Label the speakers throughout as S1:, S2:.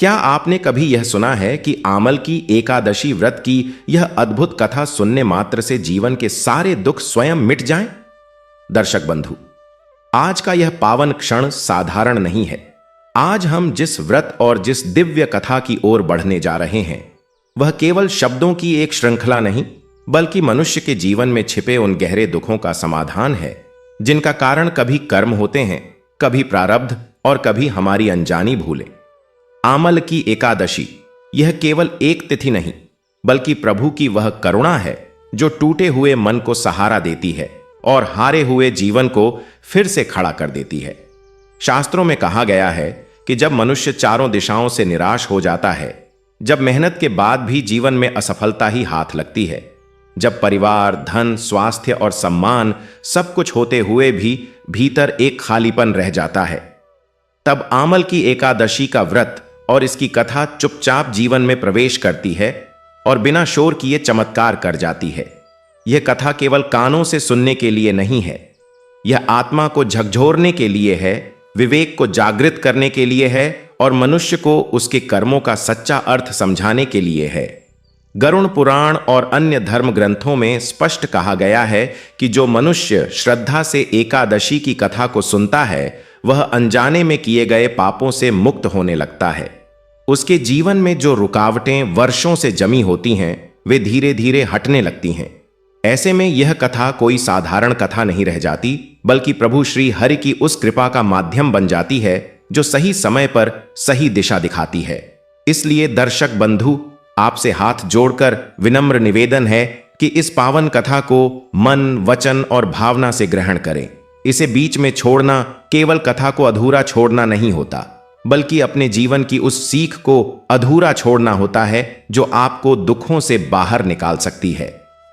S1: क्या आपने कभी यह सुना है कि आमल की एकादशी व्रत की यह अद्भुत कथा सुनने मात्र से जीवन के सारे दुख स्वयं मिट जाएं? दर्शक बंधु, आज का यह पावन क्षण साधारण नहीं है। आज हम जिस व्रत और जिस दिव्य कथा की ओर बढ़ने जा रहे हैं, वह केवल शब्दों की एक श्रृंखला नहीं, बल्कि मनुष्य के जीवन में छिपे उन गहरे दुखों का समाधान है, जिनका कारण कभी कर्म होते हैं, कभी प्रारब्ध और कभी हमारी अनजानी भूलें। आमल की एकादशी यह केवल एक तिथि नहीं, बल्कि प्रभु की वह करुणा है जो टूटे हुए मन को सहारा देती है और हारे हुए जीवन को फिर से खड़ा कर देती है। शास्त्रों में कहा गया है कि जब मनुष्य चारों दिशाओं से निराश हो जाता है, जब मेहनत के बाद भी जीवन में असफलता ही हाथ लगती है, जब परिवार, धन, स्वास्थ्य और सम्मान सब कुछ होते हुए भी भीतर एक खालीपन रह जाता है, तब आमल की एकादशी का व्रत और इसकी कथा चुपचाप जीवन में प्रवेश करती है और बिना शोर किए चमत्कार कर जाती है। यह कथा केवल कानों से सुनने के लिए नहीं है, यह आत्मा को झकझोरने के लिए है, विवेक को जागृत करने के लिए है और मनुष्य को उसके कर्मों का सच्चा अर्थ समझाने के लिए है। गरुड़ पुराण और अन्य धर्म ग्रंथों में स्पष्ट कहा गया है कि जो मनुष्य श्रद्धा से एकादशी की कथा को सुनता है, वह अनजाने में किए गए पापों से मुक्त होने लगता है। उसके जीवन में जो रुकावटें वर्षों से जमी होती हैं, वे धीरे धीरे हटने लगती हैं। ऐसे में यह कथा कोई साधारण कथा नहीं रह जाती, बल्कि प्रभु श्री हरि की उस कृपा का माध्यम बन जाती है जो सही समय पर सही दिशा दिखाती है। इसलिए दर्शक बंधु, आपसे हाथ जोड़कर विनम्र निवेदन है कि इस पावन कथा को मन, वचन और भावना से ग्रहण करें। इसे बीच में छोड़ना केवल कथा को अधूरा छोड़ना नहीं होता, बल्कि अपने जीवन की उस सीख को अधूरा छोड़ना होता है जो आपको दुखों से बाहर निकाल सकती है।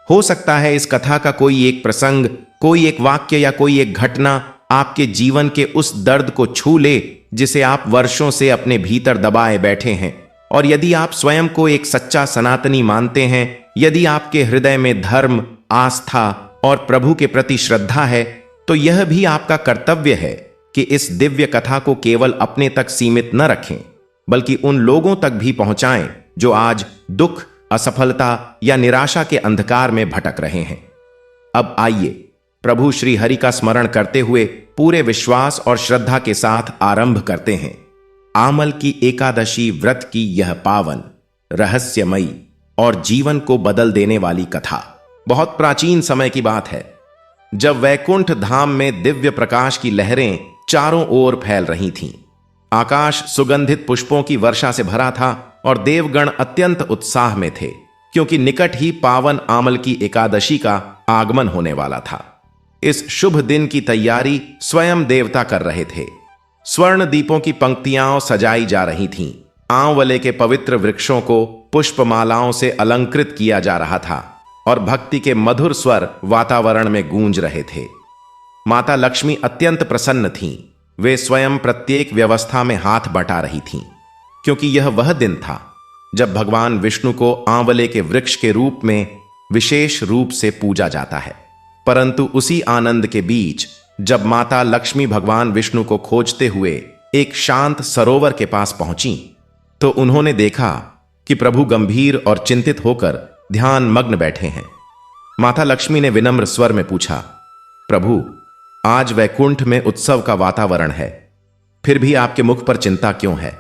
S1: हो सकता है इस कथा का कोई एक प्रसंग, कोई एक वाक्य या कोई एक घटना आपके जीवन के उस दर्द को छू ले जिसे आप वर्षों से अपने भीतर दबाए बैठे हैं। और यदि आप स्वयं को एक सच्चा सनातनी मानते हैं, यदि आपके हृदय में धर्म, आस्था और प्रभु के प्रति श्रद्धा है, तो यह भी आपका कर्तव्य है कि इस दिव्य कथा को केवल अपने तक सीमित न रखें, बल्कि उन लोगों तक भी पहुंचाएं जो आज दुख, असफलता या निराशा के अंधकार में भटक रहे हैं। अब आइए प्रभु श्री हरि का स्मरण करते हुए पूरे विश्वास और श्रद्धा के साथ आरंभ करते हैं आमल की एकादशी व्रत की यह पावन, रहस्यमयी और जीवन को बदल देने वाली कथा। बहुत प्राचीन समय की बात है, जब वैकुंठ धाम में दिव्य प्रकाश की लहरें चारों ओर फैल रही थीं। आकाश सुगंधित पुष्पों की वर्षा से भरा था और देवगण अत्यंत उत्साह में थे, क्योंकि निकट ही पावन आमल की एकादशी का आगमन होने वाला था। इस शुभ दिन की तैयारी स्वयं देवता कर रहे थे। स्वर्ण दीपों की पंक्तियां सजाई जा रही थीं। आंवले के पवित्र वृक्षों को पुष्पमालाओं से अलंकृत किया जा रहा था और भक्ति के मधुर स्वर वातावरण में गूंज रहे थे। माता लक्ष्मी अत्यंत प्रसन्न थीं। वे स्वयं प्रत्येक व्यवस्था में हाथ बटा रही थीं, क्योंकि यह वह दिन था जब भगवान विष्णु को आंवले के वृक्ष के रूप में विशेष रूप से पूजा जाता है। परंतु उसी आनंद के बीच जब माता लक्ष्मी भगवान विष्णु को खोजते हुए एक शांत सरोवर के पास पहुंची, तो उन्होंने देखा कि प्रभु गंभीर और चिंतित होकर ध्यान मग्न बैठे हैं। माता लक्ष्मी ने विनम्र स्वर में पूछा, प्रभु, आज वैकुंठ में उत्सव का वातावरण है, फिर भी आपके मुख पर चिंता क्यों है?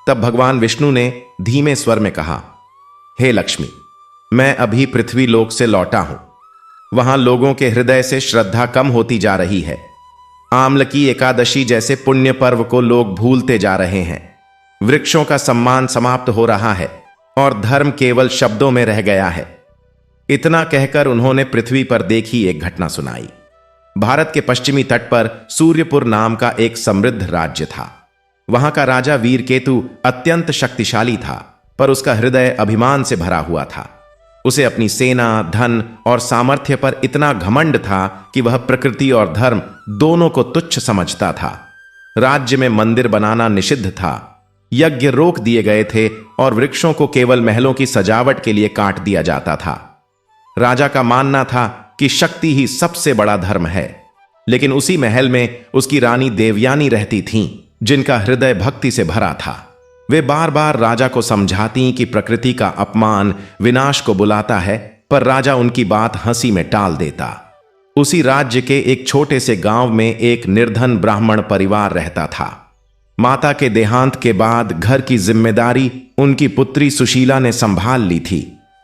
S1: तब भगवान विष्णु ने धीमे स्वर में कहा, हे लक्ष्मी, मैं अभी पृथ्वी लोक से लौटा हूं। वहां लोगों के हृदय से श्रद्धा कम होती जा रही है। आम्ल की एकादशी जैसे पुण्य पर्व को लोग भूलते जा रहे हैं। वृक्षों का सम्मान समाप्त हो रहा है और धर्म केवल शब्दों में रह गया है। इतना कहकर उन्होंने पृथ्वी पर देखी एक घटना सुनाई। भारत के पश्चिमी तट पर सूर्यपुर नाम का एक समृद्ध राज्य था। वहां का राजा वीरकेतु अत्यंत शक्तिशाली था, पर उसका हृदय अभिमान से भरा हुआ था। उसे अपनी सेना, धन और सामर्थ्य पर इतना घमंड था कि वह प्रकृति और धर्म दोनों को तुच्छ समझता था। राज्य में मंदिर बनाना निषिद्ध था, यज्ञ रोक दिए गए थे और वृक्षों को केवल महलों की सजावट के लिए काट दिया जाता था। राजा का मानना था कि शक्ति ही सबसे बड़ा धर्म है, लेकिन उसी महल में उसकी रानी देवयानी रहती थीं, जिनका हृदय भक्ति से भरा था। वे बार बार राजा को समझाती कि प्रकृति का अपमान विनाश को बुलाता है, पर राजा उनकी बात हंसी में टाल देता। उसी राज्य के एक छोटे से गांव में एक निर्धन ब्राह्मण परिवार रहता था। माता के देहांत के बाद घर की जिम्मेदारी उनकी पुत्री सुशीला ने संभाल ली थी।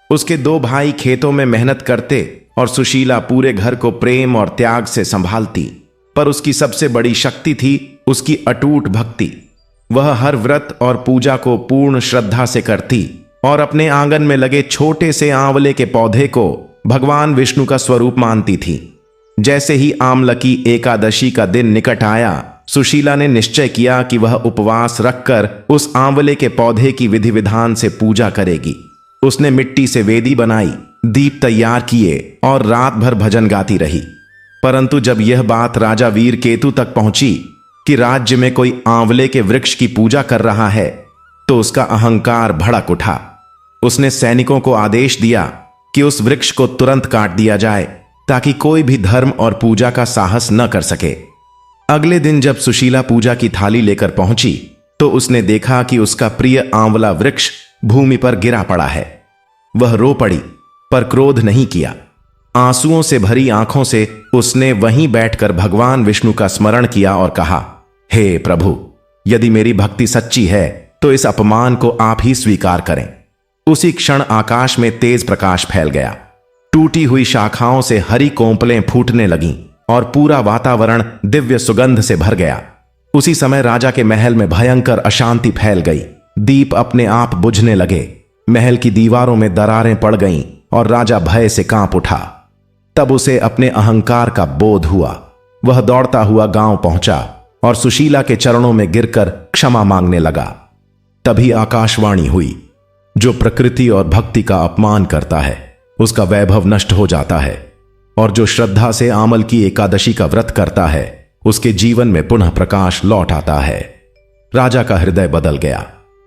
S1: उसके 2 भाई खेतों में मेहनत करते और सुशीला पूरे घर को प्रेम और त्याग से संभालती। पर उसकी सबसे बड़ी शक्ति थी उसकी अटूट भक्ति। वह हर व्रत और पूजा को पूर्ण श्रद्धा से करती और अपने आंगन में लगे छोटे से आंवले के पौधे को भगवान विष्णु का स्वरूप मानती थी। जैसे ही आमलकी एकादशी का दिन निकट आया, सुशीला ने निश्चय किया कि वह उपवास रखकर उस आंवले के पौधे की विधि विधान से पूजा करेगी। उसने मिट्टी से वेदी बनाई, दीप तैयार किए और रात भर भजन गाती रही। परंतु जब यह बात राजा वीर केतु तक पहुंची कि राज्य में कोई आंवले के वृक्ष की पूजा कर रहा है, तो उसका अहंकार भड़क उठा। उसने सैनिकों को आदेश दिया कि उस वृक्ष को तुरंत काट दिया जाए, ताकि कोई भी धर्म और पूजा का साहस न कर सके। अगले दिन जब सुशीला पूजा की थाली लेकर पहुंची, तो उसने देखा कि उसका प्रिय आंवला वृक्ष भूमि पर गिरा पड़ा है। वह रो पड़ी, पर क्रोध नहीं किया। आंसुओं से भरी आंखों से उसने वहीं बैठकर भगवान विष्णु का स्मरण किया और कहा, हे प्रभु, यदि मेरी भक्ति सच्ची है तो इस अपमान को आप ही स्वीकार करें। उसी क्षण आकाश में तेज प्रकाश फैल गया। टूटी हुई शाखाओं से हरी कोंपलें फूटने लगीं और पूरा वातावरण दिव्य सुगंध से भर गया। उसी समय राजा के महल में भयंकर अशांति फैल गई। दीप अपने आप बुझने लगे, महल की दीवारों में दरारें पड़ गईं और राजा भय से कांप उठा। तब उसे अपने अहंकार का बोध हुआ। वह दौड़ता हुआ गांव पहुंचा और सुशीला के चरणों में गिरकर क्षमा मांगने लगा। तभी आकाशवाणी हुई, जो प्रकृति और भक्ति का अपमान करता है उसका वैभव नष्ट हो जाता है, और जो श्रद्धा से आमल की एकादशी का व्रत करता है उसके जीवन में पुनः प्रकाश लौट आता है। राजा का हृदय बदल गया।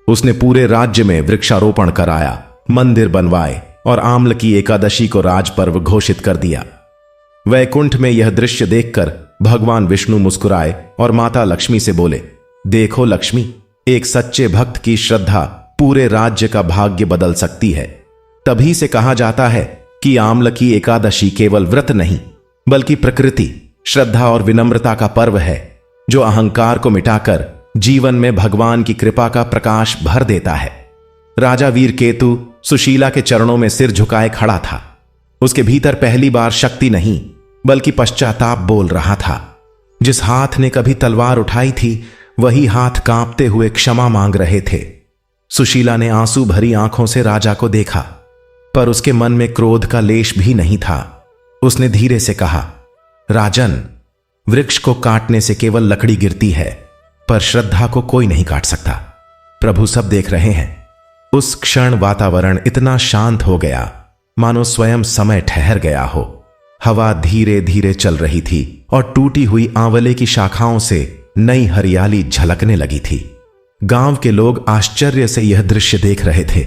S1: उसने पूरे राज्य में वृक्षारोपण कराया, मंदिर बनवाए और आम्ल की एकादशी को राजपर्व घोषित कर दिया। वैकुंठ में यह दृश्य देखकर भगवान विष्णु मुस्कुराए और माता लक्ष्मी से बोले, देखो लक्ष्मी, एक सच्चे भक्त की श्रद्धा पूरे राज्य का भाग्य बदल सकती है। तभी से कहा जाता है कि आम्ल की एकादशी केवल व्रत नहीं, बल्कि प्रकृति, श्रद्धा और विनम्रता का पर्व है, जो अहंकार को मिटाकर जीवन में भगवान की कृपा का प्रकाश भर देता है। राजा वीर केतु सुशीला के चरणों में सिर झुकाए खड़ा था। उसके भीतर पहली बार शक्ति नहीं, बल्कि पश्चाताप बोल रहा था। जिस हाथ ने कभी तलवार उठाई थी, वही हाथ कांपते हुए क्षमा मांग रहे थे। सुशीला ने आंसू भरी आंखों से राजा को देखा, पर उसके मन में क्रोध का लेश भी नहीं था। उसने धीरे से कहा, राजन, वृक्ष को काटने से केवल लकड़ी गिरती है, पर श्रद्धा को कोई नहीं काट सकता। प्रभु सब देख रहे हैं। उस क्षण वातावरण इतना शांत हो गया मानो स्वयं समय ठहर गया हो। हवा धीरे धीरे चल रही थी और टूटी हुई आंवले की शाखाओं से नई हरियाली झलकने लगी थी। गांव के लोग आश्चर्य से यह दृश्य देख रहे थे।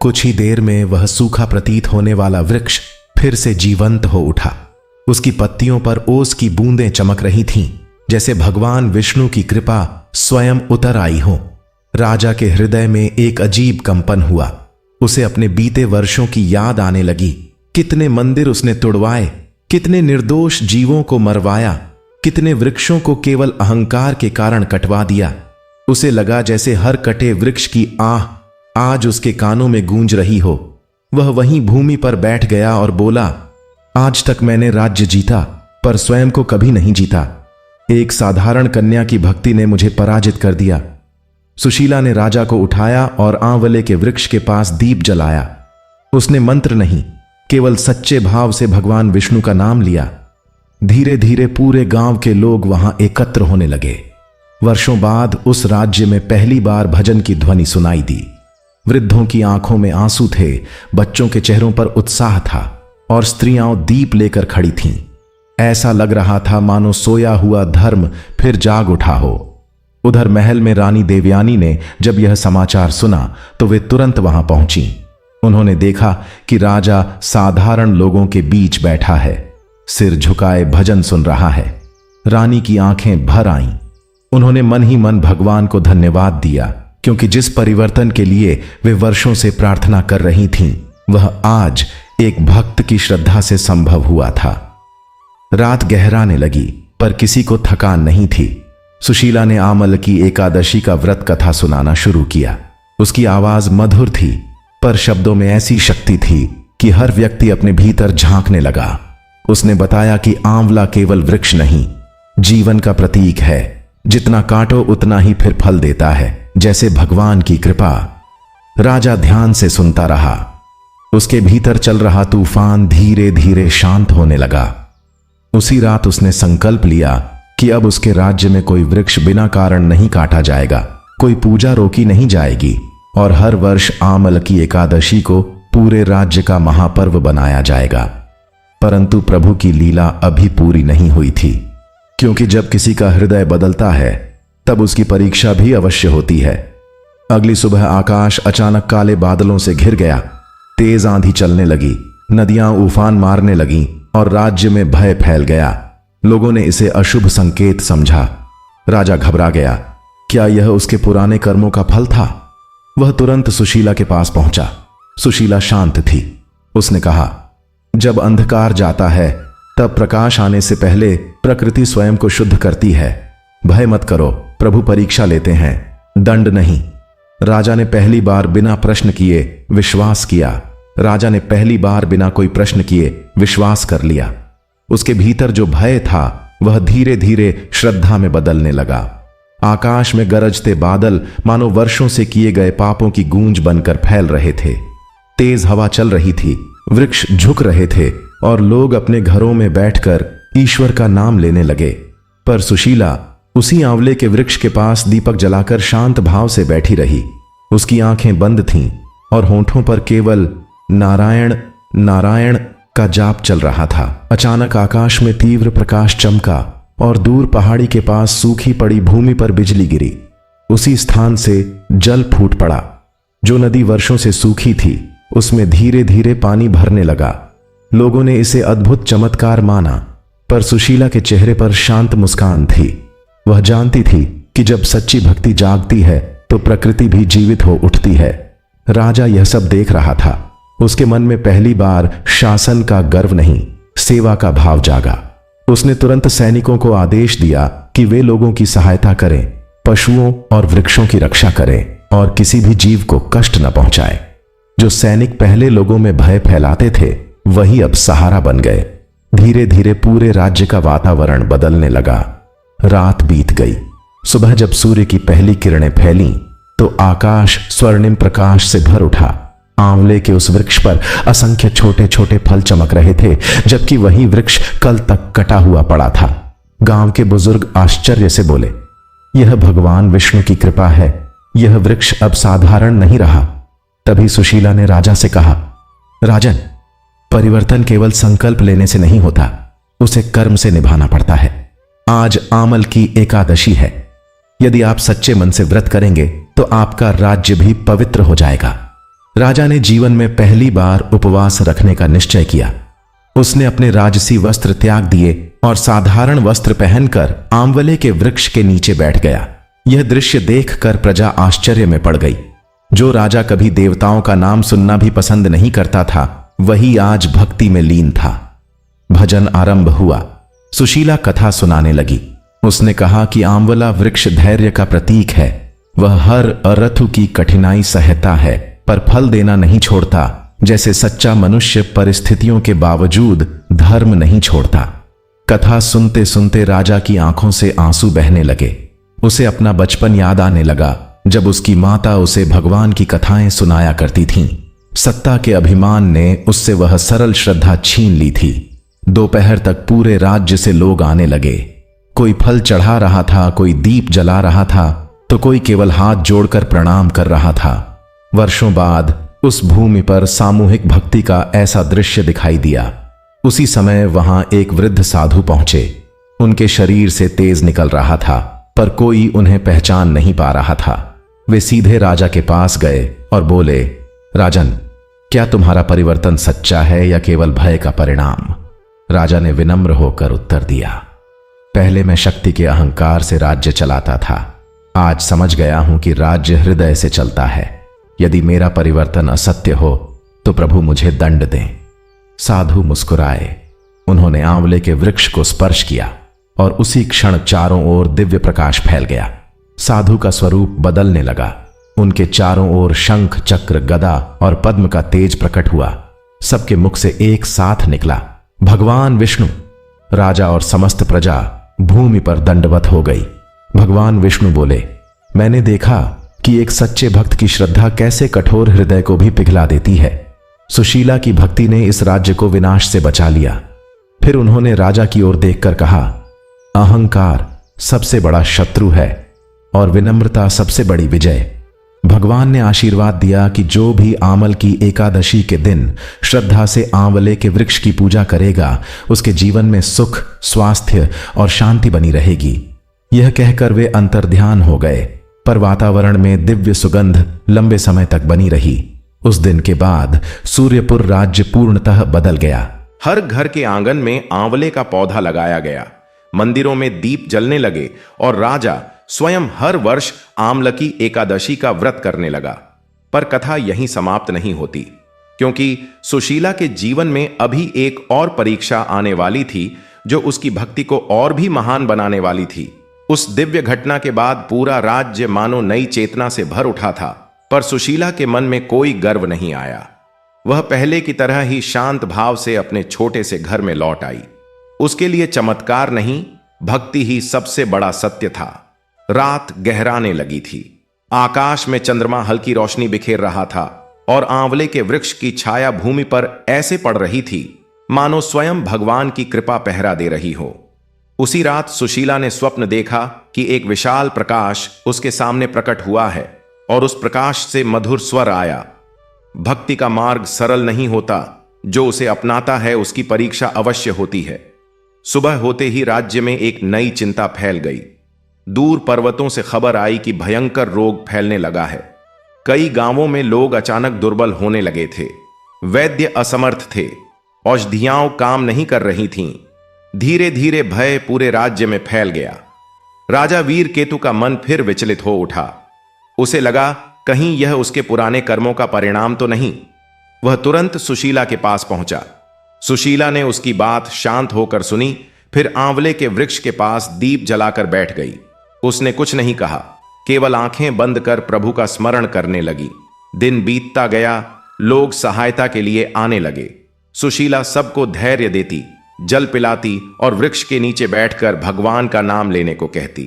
S1: कुछ ही देर में वह सूखा प्रतीत होने वाला वृक्ष फिर से जीवंत हो उठा। उसकी पत्तियों पर ओस की बूंदें चमक रही थीं, जैसे भगवान विष्णु की कृपा स्वयं उतर आई हो। राजा के हृदय में एक अजीब कंपन हुआ। उसे अपने बीते वर्षों की याद आने लगी। कितने मंदिर उसने तुड़वाए, कितने निर्दोष जीवों को मरवाया, कितने वृक्षों को केवल अहंकार के कारण कटवा दिया। उसे लगा जैसे हर कटे वृक्ष की आह आज उसके कानों में गूंज रही हो। वह वहीं भूमि पर बैठ गया और बोला, आज तक मैंने राज्य जीता, पर स्वयं को कभी नहीं जीता। एक साधारण कन्या की भक्ति ने मुझे पराजित कर दिया। सुशीला ने राजा को उठाया और आंवले के वृक्ष के पास दीप जलाया। उसने मंत्र नहीं, केवल सच्चे भाव से भगवान विष्णु का नाम लिया। धीरे धीरे पूरे गांव के लोग वहां एकत्र होने लगे। वर्षों बाद उस राज्य में पहली बार भजन की ध्वनि सुनाई दी। वृद्धों की आंखों में आंसू थे, बच्चों के चेहरों पर उत्साह था और स्त्रियां दीप लेकर खड़ी थीं। ऐसा लग रहा था मानो सोया हुआ धर्म फिर जाग उठा हो। उधर महल में रानी देवयानी ने जब यह समाचार सुना तो वे तुरंत वहां पहुंची। उन्होंने देखा कि राजा साधारण लोगों के बीच बैठा है, सिर झुकाए भजन सुन रहा है। रानी की आंखें भर आईं। उन्होंने मन ही मन भगवान को धन्यवाद दिया,
S2: क्योंकि जिस परिवर्तन के लिए वे वर्षों से प्रार्थना कर रही थीं, वह आज एक भक्त की श्रद्धा से संभव हुआ था। रात गहराने लगी, पर किसी को थकान नहीं थी। सुशीला ने आमल की एकादशी का व्रत कथा सुनाना शुरू किया। उसकी आवाज मधुर थी, पर शब्दों में ऐसी शक्ति थी कि हर व्यक्ति अपने भीतर झांकने लगा। उसने बताया कि आंवला केवल वृक्ष नहीं, जीवन का प्रतीक है। जितना काटो उतना ही फिर फल देता है, जैसे भगवान की कृपा। राजा ध्यान से सुनता रहा। उसके भीतर चल रहा तूफान धीरे धीरे शांत होने लगा। उसी रात उसने संकल्प लिया कि अब उसके राज्य में कोई वृक्ष बिना कारण नहीं काटा जाएगा, कोई पूजा रोकी नहीं जाएगी, और हर वर्ष आमल की एकादशी को पूरे राज्य का महापर्व बनाया जाएगा। परंतु प्रभु की लीला अभी पूरी नहीं हुई थी, क्योंकि जब किसी का हृदय बदलता है तब उसकी परीक्षा भी अवश्य होती है। अगली सुबह आकाश अचानक काले बादलों से घिर गया। तेज आंधी चलने लगी, नदियां उफान मारने लगीं और राज्य में भय फैल गया। लोगों ने इसे अशुभ संकेत समझा। राजा घबरा गया। क्या यह उसके पुराने कर्मों का फल था? वह तुरंत सुशीला के पास पहुंचा। सुशीला शांत थी। उसने कहा, जब अंधकार जाता है तब प्रकाश आने से पहले प्रकृति स्वयं को शुद्ध करती है। भय मत करो, प्रभु परीक्षा लेते हैं, दंड नहीं। राजा ने पहली बार बिना प्रश्न किए विश्वास किया। राजा ने पहली बार बिना कोई प्रश्न किए विश्वास कर लिया। उसके भीतर जो भय था वह धीरे धीरे श्रद्धा में बदलने लगा। आकाश में गरजते बादल मानो वर्षों से किए गए पापों की गूंज बनकर फैल रहे थे। तेज हवा चल रही थी, वृक्ष झुक रहे थे और लोग अपने घरों में बैठकर ईश्वर का नाम लेने लगे। पर सुशीला उसी आंवले के वृक्ष के पास दीपक जलाकर शांत भाव से बैठी रही। उसकी आंखें बंद थीं और होंठों पर केवल नारायण नारायण का जाप चल रहा था। अचानक आकाश में तीव्र प्रकाश चमका और दूर पहाड़ी के पास सूखी पड़ी भूमि पर बिजली गिरी। उसी स्थान से जल फूट पड़ा। जो नदी वर्षों से सूखी थी उसमें धीरे धीरे पानी भरने लगा। लोगों ने इसे अद्भुत चमत्कार माना, पर सुशीला के चेहरे पर शांत मुस्कान थी। वह जानती थी कि जब सच्ची भक्ति जागती है तो प्रकृति भी जीवित हो उठती है। राजा यह सब देख रहा था। उसके मन में पहली बार शासन का गर्व नहीं, सेवा का भाव जागा। उसने तुरंत सैनिकों को आदेश दिया कि वे लोगों की सहायता करें, पशुओं और वृक्षों की रक्षा करें और किसी भी जीव को कष्ट न पहुंचाए। जो सैनिक पहले लोगों में भय फैलाते थे वही अब सहारा बन गए। धीरे धीरे पूरे राज्य का वातावरण बदलने लगा। रात बीत गई। सुबह जब सूर्य की पहली किरणें फैलीं तो आकाश स्वर्णिम प्रकाश से भर उठा। आंवले के उस वृक्ष पर असंख्य छोटे छोटे फल चमक रहे थे, जबकि वही वृक्ष कल तक कटा हुआ पड़ा था। गांव के बुजुर्ग आश्चर्य से बोले, यह भगवान विष्णु की कृपा है, यह वृक्ष अब साधारण नहीं रहा। तभी सुशीला ने राजा से कहा, राजन, परिवर्तन केवल संकल्प लेने से नहीं होता, उसे कर्म से निभाना पड़ता है। आज आमल की एकादशी है। यदि आप सच्चे मन से व्रत करेंगे तो आपका राज्य भी पवित्र हो जाएगा। राजा ने जीवन में पहली बार उपवास रखने का निश्चय किया। उसने अपने राजसी वस्त्र त्याग दिए और साधारण वस्त्र पहनकर आंवले के वृक्ष के नीचे बैठ गया। यह दृश्य देखकर प्रजा आश्चर्य में पड़ गई। जो राजा कभी देवताओं का नाम सुनना भी पसंद नहीं करता था, वही आज भक्ति में लीन था। भजन आरंभ हुआ। सुशीला कथा सुनाने लगी। उसने कहा कि आंवला वृक्ष धैर्य का प्रतीक है। वह हर अरथु की कठिनाई सहता है पर फल देना नहीं छोड़ता। जैसे सच्चा मनुष्य परिस्थितियों के बावजूद धर्म नहीं छोड़ता। कथा सुनते सुनते राजा की आंखों से आंसू बहने लगे। उसे अपना बचपन याद आने लगा, जब उसकी माता उसे भगवान की कथाएं सुनाया करती थीं। सत्ता के अभिमान ने उससे वह सरल श्रद्धा छीन ली थी। दोपहर तक पूरे राज्य से लोग आने लगे। कोई फल चढ़ा रहा था, कोई दीप जला रहा था, तो कोई केवल हाथ जोड़कर प्रणाम कर रहा था। वर्षों बाद उस भूमि पर सामूहिक भक्ति का ऐसा दृश्य दिखाई दिया। उसी समय वहां एक वृद्ध साधु पहुंचे। उनके शरीर से तेज निकल रहा था, पर कोई उन्हें पहचान नहीं पा रहा था। वे सीधे राजा के पास गए और बोले, राजन, क्या तुम्हारा परिवर्तन सच्चा है या केवल भय का परिणाम? राजा ने विनम्र होकर उत्तर दिया, पहले मैं शक्ति के अहंकार से राज्य चलाता था, आज समझ गया हूं कि राज्य हृदय से चलता है। यदि मेरा परिवर्तन असत्य हो तो प्रभु मुझे दंड दें। साधु मुस्कुराए। उन्होंने आंवले के वृक्ष को स्पर्श किया और उसी क्षण चारों ओर दिव्य प्रकाश फैल गया। साधु का स्वरूप बदलने लगा। उनके चारों ओर शंख, चक्र, गदा और पद्म का तेज प्रकट हुआ। सबके मुख से एक साथ निकला, भगवान विष्णु। राजा और समस्त प्रजा भूमि पर दंडवत हो गई। भगवान विष्णु बोले, मैंने देखा कि एक सच्चे भक्त की श्रद्धा कैसे कठोर हृदय को भी पिघला देती है। सुशीला की भक्ति ने इस राज्य को विनाश से बचा लिया। फिर उन्होंने राजा की ओर देखकर कहा, अहंकार सबसे बड़ा शत्रु है और विनम्रता सबसे बड़ी विजय। भगवान ने आशीर्वाद दिया कि जो भी आमल की एकादशी के दिन श्रद्धा से आंवले के वृक्ष की पूजा करेगा, उसके जीवन में सुख, स्वास्थ्य और शांति बनी रहेगी। यह कहकर वे अंतर्ध्यान हो गए, पर वातावरण में दिव्य सुगंध लंबे समय तक बनी रही। उस दिन के बाद सूर्यपुर राज्य पूर्णतः बदल गया।
S1: हर घर के आंगन में आंवले का पौधा लगाया गया, मंदिरों में दीप जलने लगे और राजा स्वयं हर वर्ष आमलकी एकादशी का व्रत करने लगा। पर कथा यहीं समाप्त नहीं होती, क्योंकि सुशीला के जीवन में अभी एक और परीक्षा आने वाली थी, जो उसकी भक्ति को और भी महान बनाने वाली थी। उस दिव्य घटना के बाद पूरा राज्य मानो नई चेतना से भर उठा था, पर सुशीला के मन में कोई गर्व नहीं आया। वह पहले की तरह ही शांत भाव से अपने छोटे से घर में लौट आई। उसके लिए चमत्कार नहीं, भक्ति ही सबसे बड़ा सत्य था। रात गहराने लगी थी। आकाश में चंद्रमा हल्की रोशनी बिखेर रहा था और आंवले के वृक्ष की छाया भूमि पर ऐसे पड़ रही थी मानो स्वयं भगवान की कृपा पहरा दे रही हो। उसी रात सुशीला ने स्वप्न देखा कि एक विशाल प्रकाश उसके सामने प्रकट हुआ है और उस प्रकाश से मधुर स्वर आया, भक्ति का मार्ग सरल नहीं होता, जो उसे अपनाता है उसकी परीक्षा अवश्य होती है। सुबह होते ही राज्य में एक नई चिंता फैल गई। दूर पर्वतों से खबर आई कि भयंकर रोग फैलने लगा है। कई गांवों में लोग अचानक दुर्बल होने लगे थे। वैद्य असमर्थ थे, औषधियां काम नहीं कर रही थीं। धीरे धीरे भय पूरे राज्य में फैल गया। राजा वीर केतु का मन फिर विचलित हो उठा। उसे लगा कहीं यह उसके पुराने कर्मों का परिणाम तो नहीं। वह तुरंत सुशीला के पास पहुंचा। सुशीला ने उसकी बात शांत होकर सुनी, फिर आंवले के वृक्ष के पास दीप जलाकर बैठ गई। उसने कुछ नहीं कहा, केवल आंखें बंद कर प्रभु का स्मरण करने लगी। दिन बीतता गया, लोग सहायता के लिए आने लगे। सुशीला सबको धैर्य देती, जल पिलाती और वृक्ष के नीचे बैठकर भगवान का नाम लेने को कहती।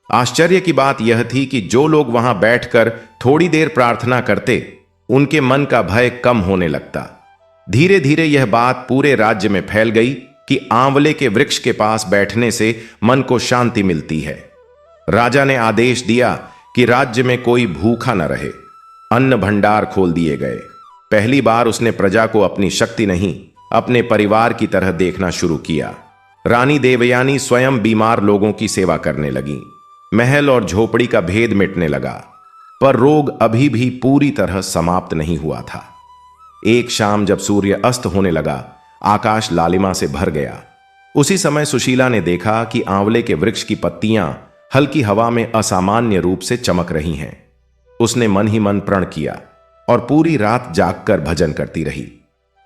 S1: आश्चर्य की बात यह थी कि जो लोग वहां बैठकर थोड़ी देर प्रार्थना करते, उनके मन का भय कम होने लगता। धीरे धीरे यह बात पूरे राज्य में फैल गई कि आंवले के वृक्ष के पास बैठने से मन को शांति मिलती है। राजा ने आदेश दिया कि राज्य में कोई भूखा न रहे। अन्न भंडार खोल दिए गए। पहली बार उसने प्रजा को अपनी शक्ति नहीं, अपने परिवार की तरह देखना शुरू किया। रानी देवयानी स्वयं बीमार लोगों की सेवा करने लगी। महल और झोपड़ी का भेद मिटने लगा, पर रोग अभी भी पूरी तरह समाप्त नहीं हुआ था। एक शाम जब सूर्य अस्त होने लगा, आकाश लालिमा से भर गया। उसी समय सुशीला ने देखा कि आंवले के वृक्ष की पत्तियां हल्की हवा में असामान्य रूप से चमक रही हैं। उसने मन ही मन प्रण किया और पूरी रात जागकर भजन करती रही।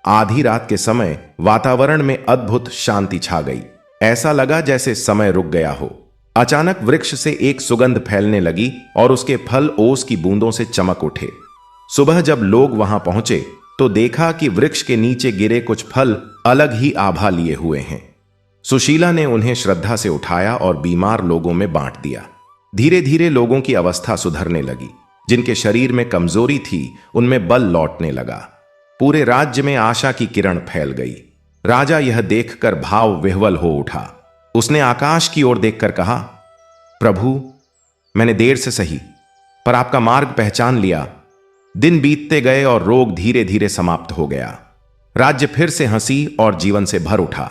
S1: आधी रात के समय वातावरण में अद्भुत शांति छा गई। ऐसा लगा जैसे समय रुक गया हो। अचानक वृक्ष से एक सुगंध फैलने लगी और उसके फल ओस की बूंदों से चमक उठे। सुबह जब लोग वहां पहुंचे तो देखा कि वृक्ष के नीचे गिरे कुछ फल अलग ही आभा लिए हुए हैं। सुशीला ने उन्हें श्रद्धा से उठाया और बीमार लोगों में बांट दिया। धीरे धीरे लोगों की अवस्था सुधरने लगी। जिनके शरीर में कमजोरी थी, उनमें बल लौटने लगा। पूरे राज्य में आशा की किरण फैल गई। राजा यह देखकर भाव विह्वल हो उठा। उसने आकाश की ओर देखकर कहा, प्रभु, मैंने देर से सही, पर आपका मार्ग पहचान लिया। दिन बीतते गए और रोग धीरे धीरे समाप्त हो गया। राज्य फिर से हंसी और जीवन से भर उठा।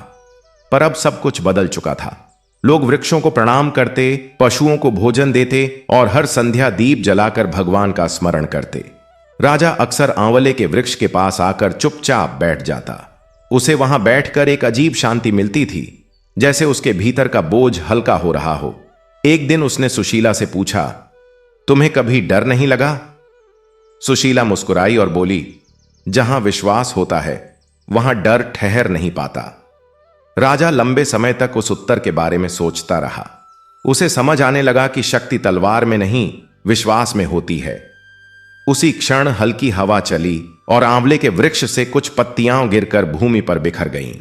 S1: पर अब सब कुछ बदल चुका था। लोग वृक्षों को प्रणाम करते, पशुओं को भोजन देते और हर संध्या दीप जलाकर भगवान का स्मरण करते। राजा अक्सर आंवले के वृक्ष के पास आकर चुपचाप बैठ जाता। उसे वहां बैठकर एक अजीब शांति मिलती थी, जैसे उसके भीतर का बोझ हल्का हो रहा हो। एक दिन उसने सुशीला से पूछा, तुम्हें कभी डर नहीं लगा? सुशीला मुस्कुराई और बोली, जहां विश्वास होता है वहां डर ठहर नहीं पाता। राजा लंबे समय तक उस उत्तर के बारे में सोचता रहा। उसे समझ आने लगा कि शक्ति तलवार में नहीं, विश्वास में होती है। उसी क्षण हल्की हवा चली और आंवले के वृक्ष से कुछ पत्तियां गिरकर भूमि पर बिखर गईं।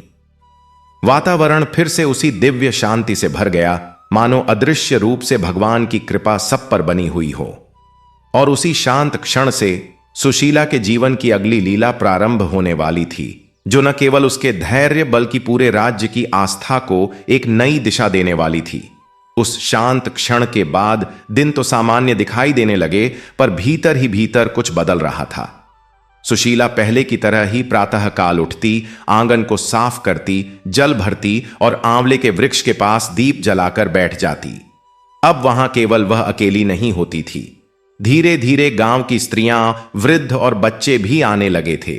S1: वातावरण फिर से उसी दिव्य शांति से भर गया, मानो अदृश्य रूप से भगवान की कृपा सब पर बनी हुई हो। और उसी शांत क्षण से सुशीला के जीवन की अगली लीला प्रारंभ होने वाली थी, जो न केवल उसके धैर्य बल्कि पूरे राज्य की आस्था को एक नई दिशा देने वाली थी। उस शांत क्षण के बाद दिन तो सामान्य दिखाई देने लगे, पर भीतर ही भीतर कुछ बदल रहा था। सुशीला पहले की तरह ही प्रातःकाल उठती, आंगन को साफ करती, जल भरती और आंवले के वृक्ष के पास दीप जलाकर बैठ जाती। अब वहां केवल वह अकेली नहीं होती थी। धीरे धीरे गांव की स्त्रियां, वृद्ध और बच्चे भी आने लगे थे।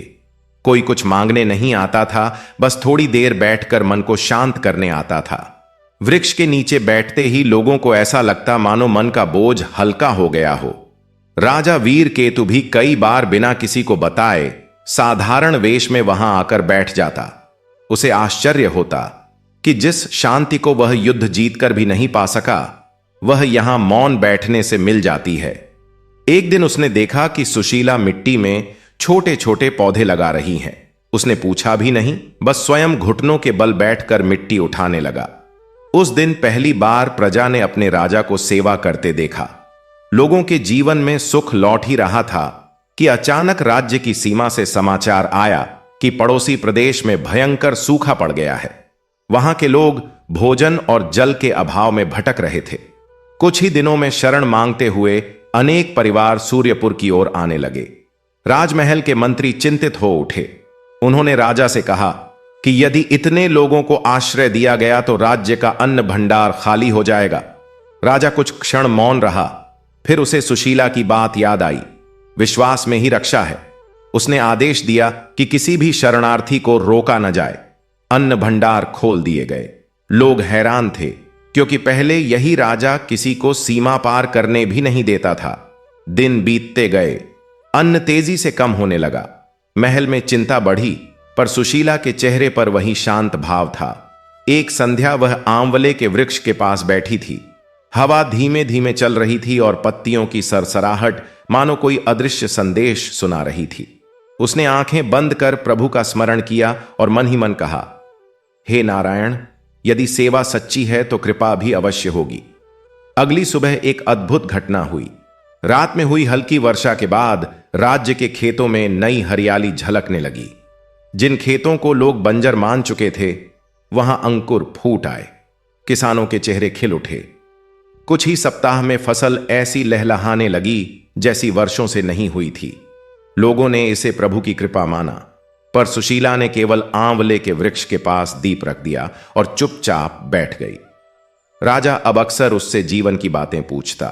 S1: कोई कुछ मांगने नहीं आता था, बस थोड़ी देर बैठकर मन को शांत करने आता था। वृक्ष के नीचे बैठते ही लोगों को ऐसा लगता मानो मन का बोझ हल्का हो गया हो। राजा वीर केतु भी कई बार बिना किसी को बताए साधारण वेश में वहां आकर बैठ जाता। उसे आश्चर्य होता कि जिस शांति को वह युद्ध जीतकर भी नहीं पा सका, वह यहां मौन बैठने से मिल जाती है। एक दिन उसने देखा कि सुशीला मिट्टी में छोटे छोटे पौधे लगा रही हैं। उसने पूछा भी नहीं, बस स्वयं घुटनों के बल बैठकर मिट्टी उठाने लगा। उस दिन पहली बार प्रजा ने अपने राजा को सेवा करते देखा। लोगों के जीवन में सुख लौट ही रहा था कि अचानक राज्य की सीमा से समाचार आया कि पड़ोसी प्रदेश में भयंकर सूखा पड़ गया है। वहां के लोग भोजन और जल के अभाव में भटक रहे थे। कुछ ही दिनों में शरण मांगते हुए अनेक परिवार सूर्यपुर की ओर आने लगे। राजमहल के मंत्री चिंतित हो उठे। उन्होंने राजा से कहा कि यदि इतने लोगों को आश्रय दिया गया तो राज्य का अन्न भंडार खाली हो जाएगा। राजा कुछ क्षण मौन रहा, फिर उसे सुशीला की बात याद आई। विश्वास में ही रक्षा है। उसने आदेश दिया कि किसी भी शरणार्थी को रोका न जाए। अन्न भंडार खोल दिए गए। लोग हैरान थे, क्योंकि पहले यही राजा किसी को सीमा पार करने भी नहीं देता था। दिन बीतते गए, अन्न तेजी से कम होने लगा। महल में चिंता बढ़ी, पर सुशीला के चेहरे पर वही शांत भाव था। एक संध्या वह आंवले के वृक्ष के पास बैठी थी। हवा धीमे धीमे चल रही थी और पत्तियों की सरसराहट मानो कोई अदृश्य संदेश सुना रही थी। उसने आंखें बंद कर प्रभु का स्मरण किया और मन ही मन कहा, हे नारायण, यदि सेवा सच्ची है तो कृपा भी अवश्य होगी। अगली सुबह एक अद्भुत घटना हुई। रात में हुई हल्की वर्षा के बाद राज्य के खेतों में नई हरियाली झलकने लगी। जिन खेतों को लोग बंजर मान चुके थे, वहां अंकुर फूट आए। किसानों के चेहरे खिल उठे। कुछ ही सप्ताह में फसल ऐसी लहलहाने लगी जैसी वर्षों से नहीं हुई थी। लोगों ने इसे प्रभु की कृपा माना, पर सुशीला ने केवल आंवले के वृक्ष के पास दीप रख दिया और चुपचाप बैठ गई। राजा अब अक्सर उससे जीवन की बातें पूछता,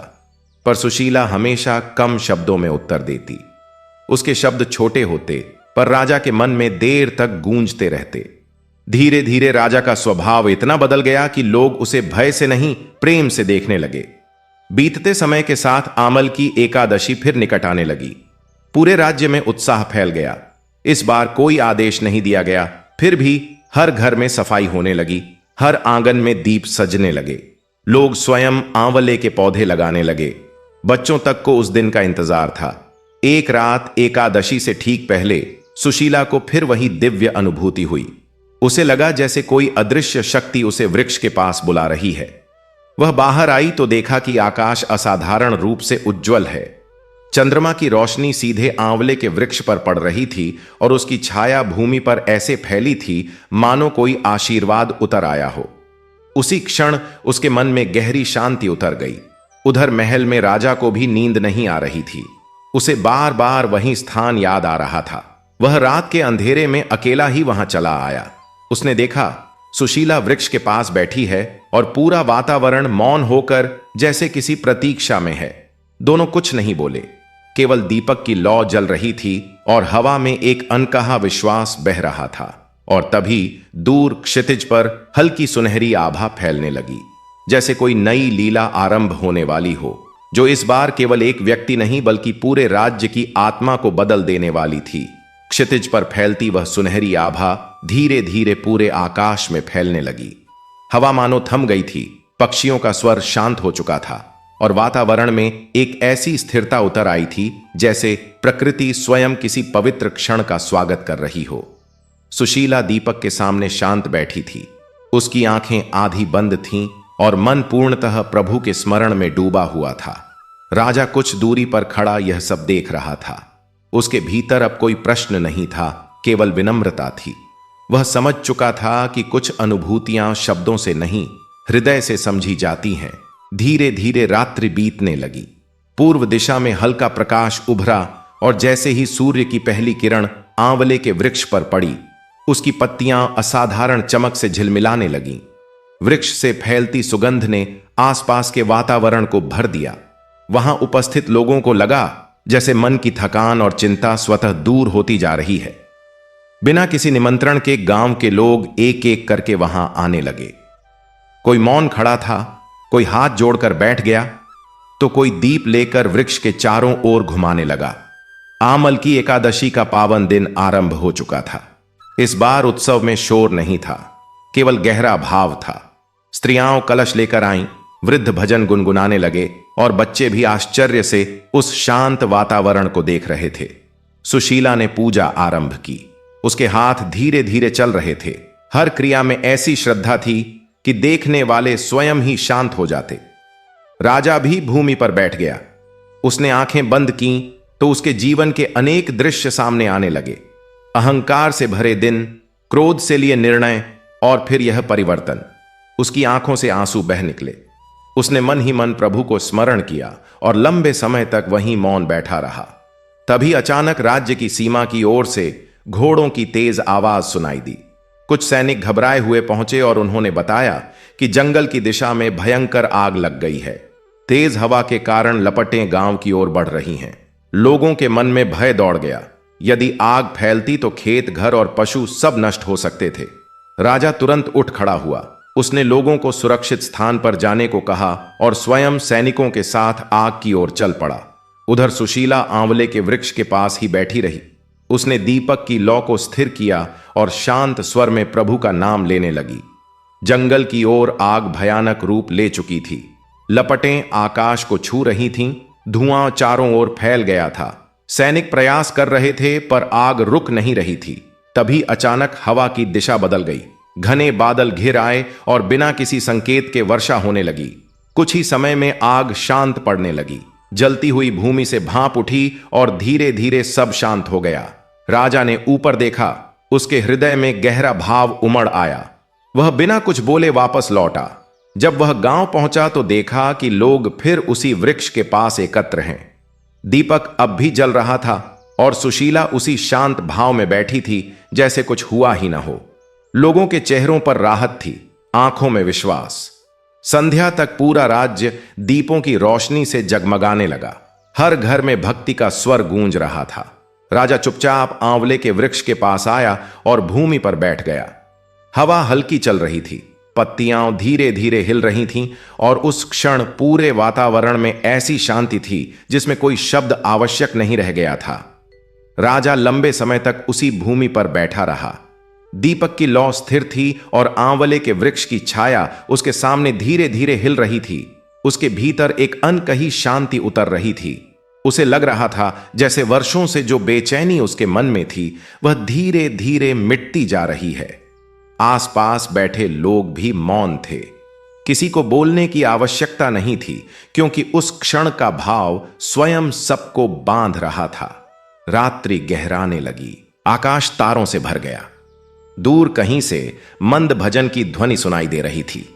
S1: पर सुशीला हमेशा कम शब्दों में उत्तर देती। उसके शब्द छोटे होते, पर राजा के मन में देर तक गूंजते रहते। धीरे धीरे राजा का स्वभाव इतना बदल गया कि लोग उसे भय से नहीं, प्रेम से देखने लगे। बीतते समय के साथ आमल की एकादशी फिर निकट आने लगी। पूरे राज्य में उत्साह फैल गया। इस बार कोई आदेश नहीं दिया गया, फिर भी हर घर में सफाई होने लगी। हर आंगन में दीप सजने लगे। लोग स्वयं आंवले के पौधे लगाने लगे। बच्चों तक को उस दिन का इंतजार था। एक रात एकादशी से ठीक पहले सुशीला को फिर वही दिव्य अनुभूति हुई। उसे लगा जैसे कोई अदृश्य शक्ति उसे वृक्ष के पास बुला रही है। वह बाहर आई तो देखा कि आकाश असाधारण रूप से उज्जवल है। चंद्रमा की रोशनी सीधे आंवले के वृक्ष पर पड़ रही थी और उसकी छाया भूमि पर ऐसे फैली थी मानो कोई आशीर्वाद उतर आया हो। उसी क्षण उसके मन में गहरी शांति उतर गई। उधर महल में राजा को भी नींद नहीं आ रही थी। उसे बार बार वही स्थान याद आ रहा था। वह रात के अंधेरे में अकेला ही वहां चला आया। उसने देखा सुशीला वृक्ष के पास बैठी है और पूरा वातावरण मौन होकर जैसे किसी प्रतीक्षा में है। दोनों कुछ नहीं बोले, केवल दीपक की लौ जल रही थी और हवा में एक अनकहा विश्वास बह रहा था। और तभी दूर क्षितिज पर हल्की सुनहरी आभा फैलने लगी, जैसे कोई नई लीला आरंभ होने वाली हो। जो इस बार केवल एक व्यक्ति नहीं बल्कि पूरे राज्य की आत्मा को बदल देने वाली थी। क्षितिज पर फैलती वह सुनहरी आभा धीरे धीरे पूरे आकाश में फैलने लगी। हवा मानो थम गई थी, पक्षियों का स्वर शांत हो चुका था और वातावरण में एक ऐसी स्थिरता उतर आई थी जैसे प्रकृति स्वयं किसी पवित्र क्षण का स्वागत कर रही हो। सुशीला दीपक के सामने शांत बैठी थी। उसकी आंखें आधी बंद थीं और मन पूर्णतः प्रभु के स्मरण में डूबा हुआ था। राजा कुछ दूरी पर खड़ा यह सब देख रहा था। उसके भीतर अब कोई प्रश्न नहीं था, केवल विनम्रता थी। वह समझ चुका था कि कुछ अनुभूतियां शब्दों से नहीं, हृदय से समझी जाती हैं। धीरे धीरे रात्रि बीतने लगी। पूर्व दिशा में हल्का प्रकाश उभरा और जैसे ही सूर्य की पहली किरण आंवले के वृक्ष पर पड़ी, उसकी पत्तियां असाधारण चमक से झिलमिलाने लगीं। वृक्ष से फैलती सुगंध ने आसपास के वातावरण को भर दिया। वहां उपस्थित लोगों को लगा जैसे मन की थकान और चिंता स्वतः दूर होती जा रही है। बिना किसी निमंत्रण के गांव के लोग एक एक करके वहां आने लगे। कोई मौन खड़ा था, कोई हाथ जोड़कर बैठ गया, तो कोई दीप लेकर वृक्ष के चारों ओर घुमाने लगा। आमल की एकादशी का पावन दिन आरंभ हो चुका था। इस बार उत्सव में शोर नहीं था, केवल गहरा भाव था। स्त्रियां कलश लेकर आईं, वृद्ध भजन गुनगुनाने लगे और बच्चे भी आश्चर्य से उस शांत वातावरण को देख रहे थे। सुशीला ने पूजा आरंभ की। उसके हाथ धीरे धीरे चल रहे थे। हर क्रिया में ऐसी श्रद्धा थी कि देखने वाले स्वयं ही शांत हो जाते। राजा भी भूमि पर बैठ गया। उसने आंखें बंद कीं तो उसके जीवन के अनेक दृश्य सामने आने लगे। अहंकार से भरे दिन, क्रोध से लिए निर्णय और फिर यह परिवर्तन। उसकी आंखों से आंसू बह निकले। उसने मन ही मन प्रभु को स्मरण किया और लंबे समय तक वहीं मौन बैठा रहा। तभी अचानक राज्य की सीमा की ओर से घोड़ों की तेज आवाज सुनाई दी। कुछ सैनिक घबराए हुए पहुंचे और उन्होंने बताया कि जंगल की दिशा में भयंकर आग लग गई है। तेज हवा के कारण लपटें गांव की ओर बढ़ रही हैं। लोगों के मन में भय दौड़ गया। यदि आग फैलती तो खेत, घर और पशु सब नष्ट हो सकते थे। राजा तुरंत उठ खड़ा हुआ। उसने लोगों को सुरक्षित स्थान पर जाने को कहा और स्वयं सैनिकों के साथ आग की ओर चल पड़ा। उधर सुशीला आंवले के वृक्ष के पास ही बैठी रही। उसने दीपक की लौ को स्थिर किया और शांत स्वर में प्रभु का नाम लेने लगी। जंगल की ओर आग भयानक रूप ले चुकी थी। लपटें आकाश को छू रही थीं, धुआं चारों ओर फैल गया था। सैनिक प्रयास कर रहे थे पर आग रुक नहीं रही थी। तभी अचानक हवा की दिशा बदल गई। घने बादल घिर आए और बिना किसी संकेत के वर्षा होने लगी। कुछ ही समय में आग शांत पड़ने लगी। जलती हुई भूमि से भाप उठी और धीरे धीरे सब शांत हो गया। राजा ने ऊपर देखा। उसके हृदय में गहरा भाव उमड़ आया। वह बिना कुछ बोले वापस लौटा। जब वह गांव पहुंचा तो देखा कि लोग फिर उसी वृक्ष के पास एकत्र हैं। दीपक अब भी जल रहा था और सुशीला उसी शांत भाव में बैठी थी जैसे कुछ हुआ ही न हो। लोगों के चेहरों पर राहत थी, आंखों में विश्वास। संध्या तक पूरा राज्य दीपों की रोशनी से जगमगाने लगा। हर घर में भक्ति का स्वर गूंज रहा था। राजा चुपचाप आंवले के वृक्ष के पास आया और भूमि पर बैठ गया। हवा हल्की चल रही थी, पत्तियां धीरे धीरे हिल रही थीं और उस क्षण पूरे वातावरण में ऐसी शांति थी जिसमें कोई शब्द आवश्यक नहीं रह गया था। राजा लंबे समय तक उसी भूमि पर बैठा रहा। दीपक की लौ स्थिर थी और आंवले के वृक्ष की छाया उसके सामने धीरे धीरे हिल रही थी। उसके भीतर एक अनकही शांति उतर रही थी। उसे लग रहा था जैसे वर्षों से जो बेचैनी उसके मन में थी वह धीरे धीरे मिटती जा रही है। आसपास बैठे लोग भी मौन थे। किसी को बोलने की आवश्यकता नहीं थी क्योंकि उस क्षण का भाव स्वयं सबको बांध रहा था। रात्रि गहराने लगी। आकाश तारों से भर गया। दूर कहीं से मंद भजन की ध्वनि सुनाई दे रही थी।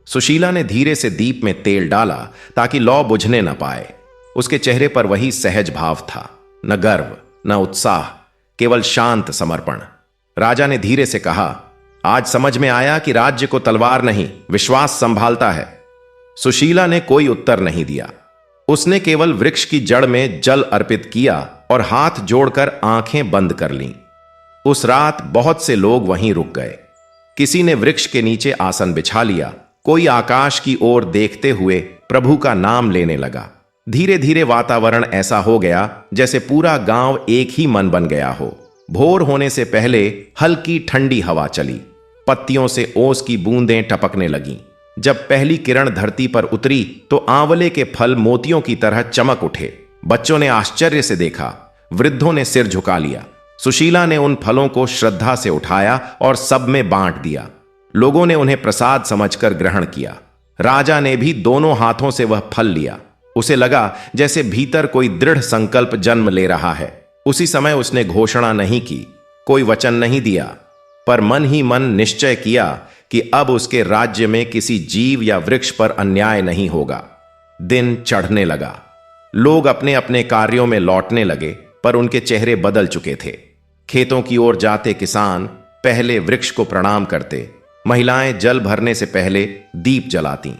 S1: सुशीला ने धीरे से दीप में तेल डाला ताकि लौ बुझने न पाए। उसके चेहरे पर वही सहज भाव था, न गर्व न उत्साह, केवल शांत समर्पण। राजा ने धीरे से कहा, आज समझ में आया कि राज्य को तलवार नहीं विश्वास संभालता है। सुशीला ने कोई उत्तर नहीं दिया। उसने केवल वृक्ष की जड़ में जल अर्पित किया और हाथ जोड़कर आंखें बंद कर लीं। उस रात बहुत से लोग वहीं रुक गए। किसी ने वृक्ष के नीचे आसन बिछा लिया, कोई आकाश की ओर देखते हुए प्रभु का नाम लेने लगा। धीरे धीरे वातावरण ऐसा हो गया जैसे पूरा गांव एक ही मन बन गया हो। भोर होने से पहले हल्की ठंडी हवा चली, पत्तियों से ओस की बूंदें टपकने लगीं। जब पहली किरण धरती पर उतरी तो आंवले के फल मोतियों की तरह चमक उठे। बच्चों ने आश्चर्य से देखा, वृद्धों ने सिर झुका लिया। सुशीला ने उन फलों को श्रद्धा से उठाया और सब में बांट दिया। लोगों ने उन्हें प्रसाद समझकर ग्रहण किया। राजा ने भी दोनों हाथों से वह फल लिया। उसे लगा जैसे भीतर कोई दृढ़ संकल्प जन्म ले रहा है। उसी समय उसने घोषणा नहीं की, कोई वचन नहीं दिया, पर मन ही मन निश्चय किया कि अब उसके राज्य में किसी जीव या वृक्ष पर अन्याय नहीं होगा। दिन चढ़ने लगा, लोग अपने अपने कार्यों में लौटने लगे, पर उनके चेहरे बदल चुके थे। खेतों की ओर जाते किसान पहले वृक्ष को प्रणाम करते, महिलाएं जल भरने से पहले दीप जलाती।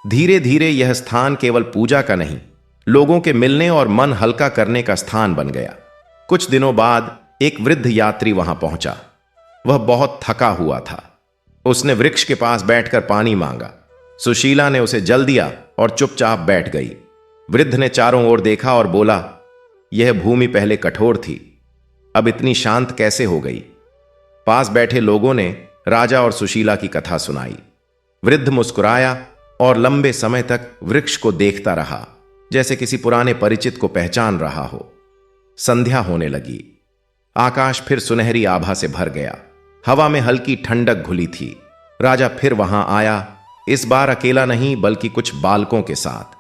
S1: धीरे धीरे यह स्थान केवल पूजा का नहीं, लोगों के मिलने और मन हल्का करने का स्थान बन गया। कुछ दिनों बाद एक वृद्ध यात्री वहां पहुंचा। वह बहुत थका हुआ था। उसने वृक्ष के पास बैठकर पानी मांगा। सुशीला ने उसे जल दिया और चुपचाप बैठ गई। वृद्ध ने चारों ओर देखा और बोला, यह भूमि पहले कठोर थी, अब इतनी शांत कैसे हो गई। पास बैठे लोगों ने राजा और सुशीला की कथा सुनाई। वृद्ध मुस्कुराया और लंबे समय तक वृक्ष को देखता रहा, जैसे किसी पुराने परिचित को पहचान रहा हो। संध्या होने लगी। आकाश फिर सुनहरी आभा से भर गया। हवा में हल्की ठंडक घुली थी। राजा फिर वहां आया, इस बार अकेला नहीं बल्कि कुछ बालकों के साथ।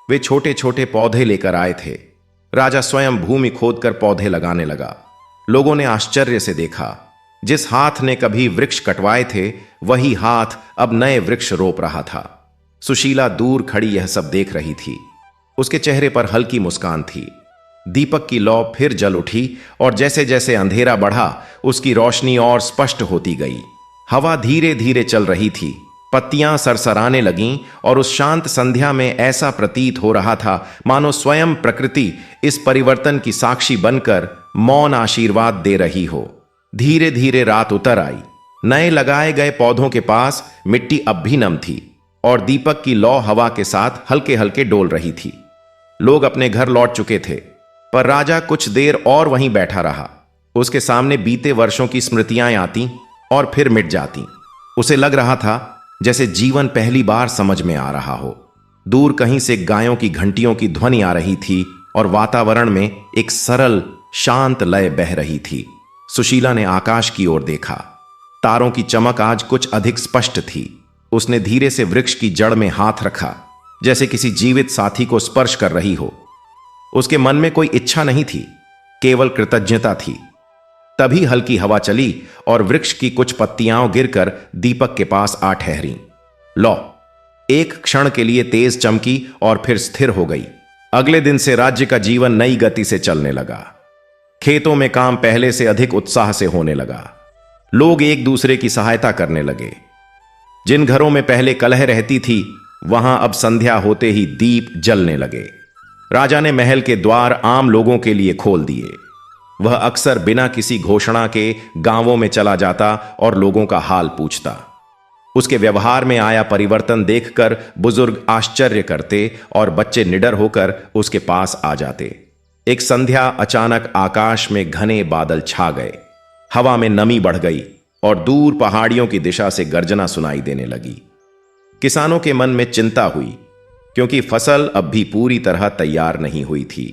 S1: वे छोटे छोटे पौधे लेकर आए थे। राजा स्वयं भूमि खोदकर पौधे लगाने लगा। लोगों ने आश्चर्य से देखा, जिस हाथ ने कभी वृक्ष कटवाए थे वही हाथ अब नए वृक्ष रोप रहा था। सुशीला दूर खड़ी यह सब देख रही थी। उसके चेहरे पर हल्की मुस्कान थी। दीपक की लौ फिर जल उठी और जैसे जैसे अंधेरा बढ़ा उसकी रोशनी और स्पष्ट होती गई। हवा धीरे धीरे चल रही थी, पत्तियां सरसराने लगीं और उस शांत संध्या में ऐसा प्रतीत हो रहा था मानो स्वयं प्रकृति इस परिवर्तन की साक्षी बनकर मौन आशीर्वाद दे रही हो। धीरे धीरे रात उतर आई। नए लगाए गए पौधों के पास मिट्टी अब भी नम थी और दीपक की लौ हवा के साथ हल्के हल्के डोल रही थी। लोग अपने घर लौट चुके थे, पर राजा कुछ देर और वहीं बैठा रहा। उसके सामने बीते वर्षों की स्मृतियां आती और फिर मिट जाती। उसे लग रहा था जैसे जीवन पहली बार समझ में आ रहा हो। दूर कहीं से गायों की घंटियों की ध्वनि आ रही थी और वातावरण में एक सरल शांत लय बह रही थी। सुशीला ने आकाश की ओर देखा। तारों की चमक आज कुछ अधिक स्पष्ट थी। उसने धीरे से वृक्ष की जड़ में हाथ रखा, जैसे किसी जीवित साथी को स्पर्श कर रही हो। उसके मन में कोई इच्छा नहीं थी, केवल कृतज्ञता थी। तभी हल्की हवा चली और वृक्ष की कुछ पत्तियां गिरकर दीपक के पास आ ठहरी। लो, एक क्षण के लिए तेज चमकी और फिर स्थिर हो गई। अगले दिन से राज्य का जीवन नई गति से चलने लगा। खेतों में काम पहले से अधिक उत्साह से होने लगा। लोग एक दूसरे की सहायता करने लगे। जिन घरों में पहले कलह रहती थी वहां अब संध्या होते ही दीप जलने लगे। राजा ने महल के द्वार आम लोगों के लिए खोल दिए। वह अक्सर बिना किसी घोषणा के गांवों में चला जाता और लोगों का हाल पूछता। उसके व्यवहार में आया परिवर्तन देखकर बुजुर्ग आश्चर्य करते और बच्चे निडर होकर उसके पास आ जाते। एक संध्या अचानक आकाश में घने बादल छा गए। हवा में नमी बढ़ गई और दूर पहाड़ियों की दिशा से गर्जना सुनाई देने लगी। किसानों के मन में चिंता हुई, क्योंकि फसल अब भी पूरी तरह तैयार नहीं हुई थी।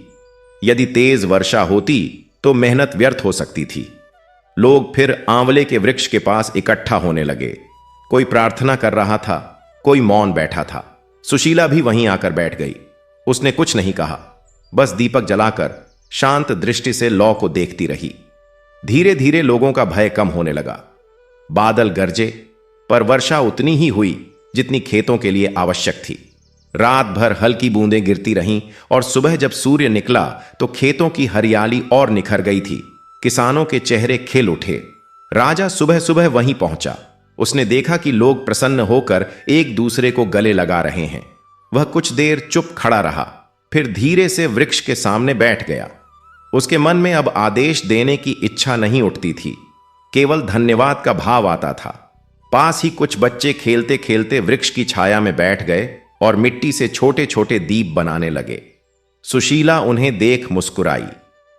S1: यदि तेज वर्षा होती तो मेहनत व्यर्थ हो सकती थी। लोग फिर आंवले के वृक्ष के पास इकट्ठा होने लगे। कोई प्रार्थना कर रहा था, कोई मौन बैठा था। सुशीला भी वहीं आकर बैठ गई। उसने कुछ नहीं कहा, बस दीपक जलाकर शांत दृष्टि से लौ को देखती रही। धीरे धीरे लोगों का भय कम होने लगा। बादल गरजे, पर वर्षा उतनी ही हुई जितनी खेतों के लिए आवश्यक थी। रात भर हल्की बूंदें गिरती रहीं और सुबह जब सूर्य निकला तो खेतों की हरियाली और निखर गई थी। किसानों के चेहरे खिल उठे। राजा सुबह सुबह वहीं पहुंचा। उसने देखा कि लोग प्रसन्न होकर एक दूसरे को गले लगा रहे हैं। वह कुछ देर चुप खड़ा रहा, फिर धीरे से वृक्ष के सामने बैठ गया। उसके मन में अब आदेश देने की इच्छा नहीं उठती थी, केवल धन्यवाद का भाव आता था। पास ही कुछ बच्चे खेलते खेलते वृक्ष की छाया में बैठ गए और मिट्टी से छोटे छोटे दीप बनाने लगे। सुशीला उन्हें देख मुस्कुराई।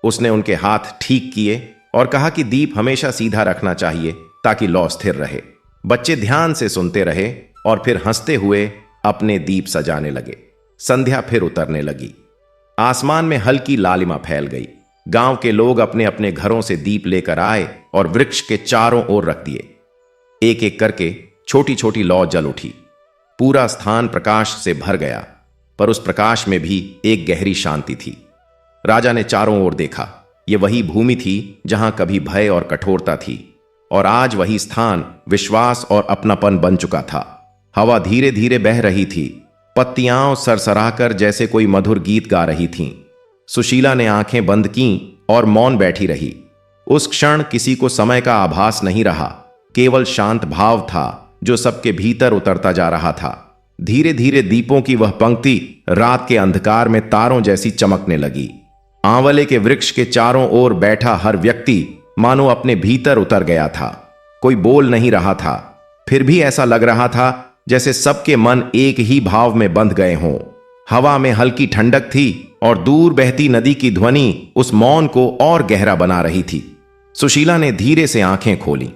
S1: उसने उनके हाथ ठीक किए और कहा कि दीप हमेशा सीधा रखना चाहिए ताकि लौ स्थिर रहे। बच्चे ध्यान से सुनते रहे और फिर हंसते हुए अपने दीप सजाने लगे। संध्या फिर उतरने लगी। आसमान में हल्की लालिमा फैल गई। गांव के लोग अपने अपने घरों से दीप लेकर आए और वृक्ष के चारों ओर रख दिए। एक एक करके छोटी छोटी लौ जल उठी। पूरा स्थान प्रकाश से भर गया, पर उस प्रकाश में भी एक गहरी शांति थी। राजा ने चारों ओर देखा। यह वही भूमि थी जहां कभी भय और कठोरता थी, और आज वही स्थान विश्वास और अपनापन बन चुका था। हवा धीरे धीरे बह रही थी। पत्तियां सरसराकर जैसे कोई मधुर गीत गा रही थीं। सुशीला ने आंखें बंद कीं और मौन बैठी रही। उस क्षण किसी को समय का आभास नहीं रहा, केवल शांत भाव था जो सबके भीतर उतरता जा रहा था। धीरे धीरे दीपों की वह पंक्ति रात के अंधकार में तारों जैसी चमकने लगी। आंवले के वृक्ष के चारों ओर बैठा हर व्यक्ति मानो अपने भीतर उतर गया था। कोई बोल नहीं रहा था, फिर भी ऐसा लग रहा था जैसे सबके मन एक ही भाव में बंध गए हों। हवा में हल्की ठंडक थी और दूर बहती नदी की ध्वनि उस मौन को और गहरा बना रही थी। सुशीला ने धीरे से आंखें खोली।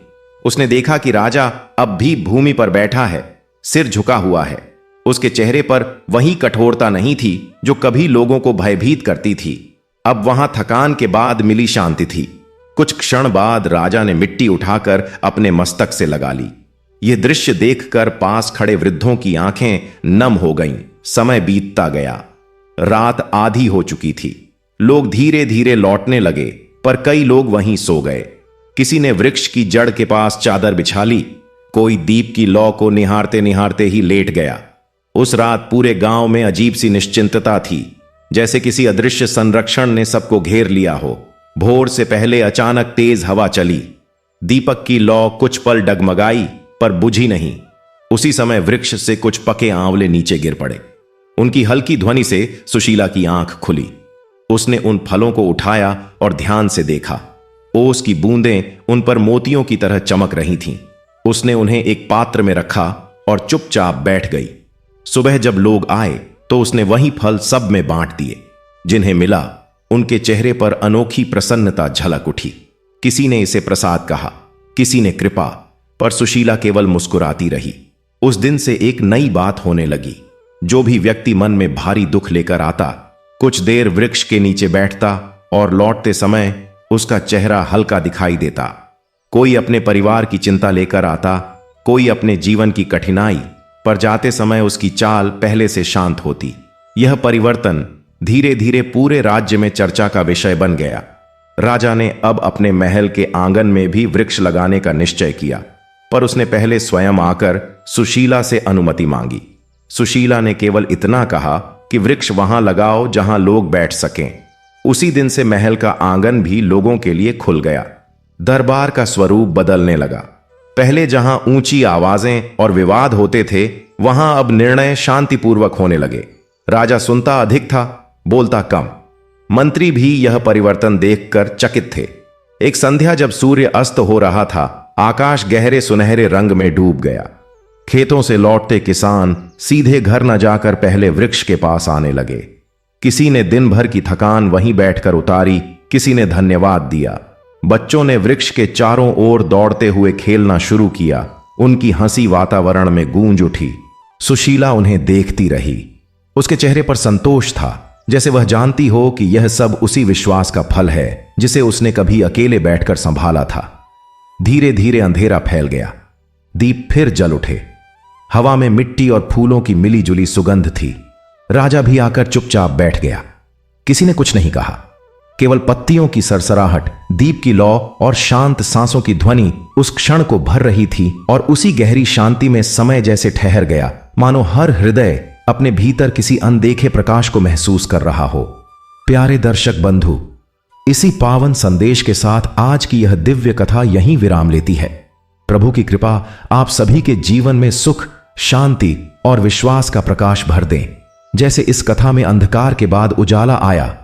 S1: उसने देखा कि राजा अब भी भूमि पर बैठा है, सिर झुका हुआ है। उसके चेहरे पर वही कठोरता नहीं थी जो कभी लोगों को भयभीत करती थी। अब वहां थकान के बाद मिली शांति थी। कुछ क्षण बाद राजा ने मिट्टी उठाकर अपने मस्तक से लगा ली। यह दृश्य देखकर पास खड़े वृद्धों की आंखें नम हो गईं। समय बीतता गया। रात आधी हो चुकी थी। लोग धीरे धीरे लौटने लगे, पर कई लोग वहीं सो गए। किसी ने वृक्ष की जड़ के पास चादर बिछा ली, कोई दीप की लौ को निहारते निहारते ही लेट गया। उस रात पूरे गांव में अजीब सी निश्चिंतता थी, जैसे किसी अदृश्य संरक्षण ने सबको घेर लिया हो। भोर से पहले अचानक तेज हवा चली। दीपक की लौ कुछ पल डगमगाई, पर बुझी नहीं। उसी समय वृक्ष से कुछ पके आंवले नीचे गिर पड़े। उनकी हल्की ध्वनि से सुशीला की आंख खुली। उसने उन फलों को उठाया और ध्यान से देखा। ओस की बूंदें उन पर मोतियों की तरह चमक रही थीं। उसने उन्हें एक पात्र में रखा और चुपचाप बैठ गई। सुबह जब लोग आए तो उसने वही फल सब में बांट दिए। जिन्हें मिला उनके चेहरे पर अनोखी प्रसन्नता झलक उठी। किसी ने इसे प्रसाद कहा, किसी ने कृपा, पर सुशीला केवल मुस्कुराती रही। उस दिन से एक नई बात होने लगी। जो भी व्यक्ति मन में भारी दुख लेकर आता, कुछ देर वृक्ष के नीचे बैठता और लौटते समय उसका चेहरा हल्का दिखाई देता। कोई अपने परिवार की चिंता लेकर आता, कोई अपने जीवन की कठिनाई, पर जाते समय उसकी चाल पहले से शांत होती। यह परिवर्तन धीरे धीरे पूरे राज्य में चर्चा का विषय बन गया। राजा ने अब अपने महल के आंगन में भी वृक्ष लगाने का निश्चय किया, पर उसने पहले स्वयं आकर सुशीला से अनुमति मांगी। सुशीला ने केवल इतना कहा कि वृक्ष वहां लगाओ जहां लोग बैठ सकें। उसी दिन से महल का आंगन भी लोगों के लिए खुल गया। दरबार का स्वरूप बदलने लगा। पहले जहां ऊंची आवाजें और विवाद होते थे, वहां अब निर्णय शांतिपूर्वक होने लगे। राजा सुनता अधिक था, बोलता कम। मंत्री भी यह परिवर्तन देखकर चकित थे। एक संध्या जब सूर्य अस्त हो रहा था, आकाश गहरे सुनहरे रंग में डूब गया। खेतों से लौटते किसान सीधे घर न जाकर पहले वृक्ष के पास आने लगे। किसी ने दिन भर की थकान वहीं बैठकर उतारी, किसी ने धन्यवाद दिया। बच्चों ने वृक्ष के चारों ओर दौड़ते हुए खेलना शुरू किया। उनकी हंसी वातावरण में गूंज उठी। सुशीला उन्हें देखती रही। उसके चेहरे पर संतोष था, जैसे वह जानती हो कि यह सब उसी विश्वास का फल है जिसे उसने कभी अकेले बैठकर संभाला था। धीरे धीरे अंधेरा फैल गया। दीप फिर जल उठे। हवा में मिट्टी और फूलों की मिली जुली सुगंध थी। राजा भी आकर चुपचाप बैठ गया। किसी ने कुछ नहीं कहा, केवल पत्तियों की सरसराहट, दीप की लौ और शांत सांसों की ध्वनि उस क्षण को भर रही थी। और उसी गहरी शांति में समय जैसे ठहर गया, मानो हर हृदय अपने भीतर किसी अनदेखे प्रकाश को महसूस कर रहा हो। प्यारे दर्शक बंधु, इसी पावन संदेश के साथ आज की यह दिव्य कथा यहीं विराम लेती है। प्रभु की कृपा आप सभी के जीवन में सुख, शांति और विश्वास का प्रकाश भर दें। जैसे इस कथा में अंधकार के बाद उजाला आया,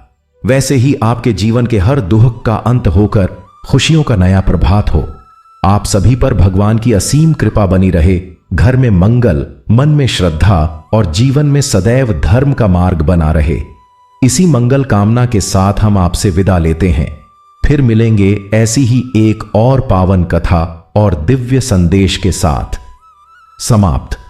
S1: वैसे ही आपके जीवन के हर दुख का अंत होकर खुशियों का नया प्रभात हो। आप सभी पर भगवान की असीम कृपा बनी रहे। घर में मंगल, मन में श्रद्धा और जीवन में सदैव धर्म का मार्ग बना रहे।
S2: इसी मंगल कामना के साथ हम आपसे विदा लेते हैं। फिर मिलेंगे ऐसी ही एक और पावन कथा और दिव्य संदेश के साथ। समाप्त।